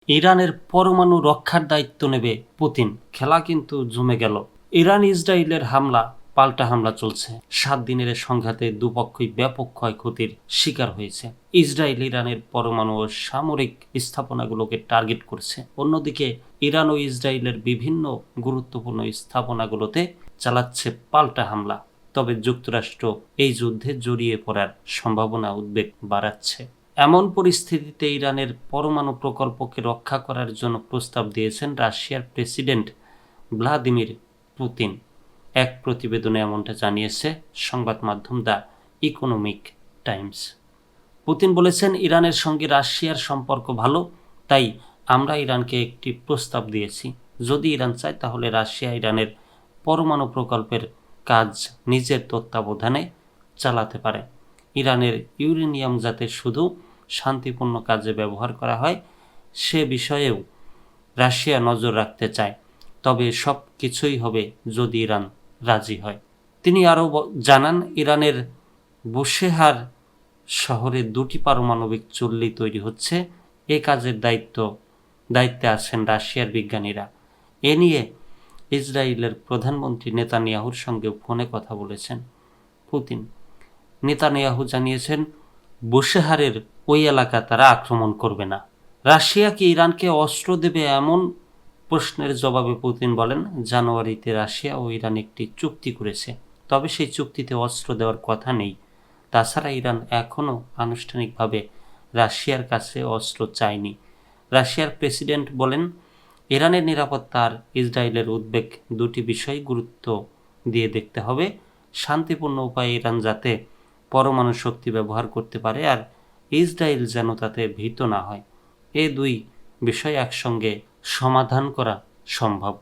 ইরানের পরমাণু রক্ষার দায়িত্ব নেবে পুতিন। খেলা কিন্তু জমে গেল। ইরান ইসরায়েলের হামলা পাল্টা হামলা চলছে। 7 দিনের সংঘাতে দুপক্ষই ব্যাপক ক্ষয়ক্ষতির শিকার হয়েছে। ইসরায়েল ইরানের পরমাণু ও সামরিক স্থাপনাগুলোকে টার্গেট করছে। অন্যদিকে ইরান ও ইসরায়েলের বিভিন্ন গুরুত্বপূর্ণ স্থাপনাগুলোতে চালাচ্ছে পাল্টা হামলা। তবে যুক্তরাষ্ট্র এই যুদ্ধে জড়িয়ে পড়ার সম্ভাবনা উদ্বেগ বাড়াচ্ছে। এমন পরিস্থিতিতে ইরানের পরমাণু প্রকল্পকে রক্ষা করার জন্য প্রস্তাব দিয়েছেন রাশিয়ার প্রেসিডেন্ট ভ্লাদিমির পুতিন। এক প্রতিবেদনে এমনটা জানিয়েছে সংবাদ মাধ্যম দ্য ইকোনমিক টাইমস। পুতিন বলেছেন, ইরানের সঙ্গে রাশিয়ার সম্পর্ক ভালো, তাই আমরা ইরানকে একটি প্রস্তাব দিয়েছি। যদি ইরান চায় তাহলে রাশিয়া ইরানের পরমাণু প্রকল্পের কাজ নিজের তত্ত্বাবধানে চালাতে পারে। ইরানের ইউরেনিয়াম যাতে শুধু শান্তিপূর্ণ কাজে ব্যবহার করা হয় সে বিষয়েও রাশিয়া নজর রাখতে চায়। তবে সব কিছুই হবে যদি ইরান রাজি হয়। তিনি আরও জানান, ইরানের বুশেহার শহরে 2টি পারমাণবিক চুল্লি তৈরি হচ্ছে। এ কাজের দায়িত্বে আছেন রাশিয়ার বিজ্ঞানীরা। এ নিয়ে ইসরায়েলের প্রধানমন্ত্রী নেতানিয়াহুর সঙ্গে ফোনে কথা বলেছেন পুতিন। নেতানিয়াহু জানিয়েছেন, বুশেহারের ওই এলাকা তারা আক্রমণ করবে না। রাশিয়া কি ইরানকে অস্ত্র দেবে, এমন প্রশ্নের জবাবে পুতিন বলেন, জানুয়ারিতে রাশিয়া ও ইরান একটি চুক্তি করেছে, তবে সেই চুক্তিতে অস্ত্র দেওয়ার কথা নেই। তাছাড়া ইরান এখনও আনুষ্ঠানিকভাবে রাশিয়ার কাছে অস্ত্র চায়নি। রাশিয়ার প্রেসিডেন্ট বলেন, ইরানের নিরাপত্তা আর ইসরায়েলের উদ্বেগ দুটি বিষয় গুরুত্ব দিয়ে দেখতে হবে। শান্তিপূর্ণ উপায়ে ইরান যাতে পরমাণু শক্তি ব্যবহার করতে পারে আর ইসরায়েল যেন তাতে ভীত না হয়, এ দুই বিষয় একসঙ্গে সমাধান করা সম্ভব।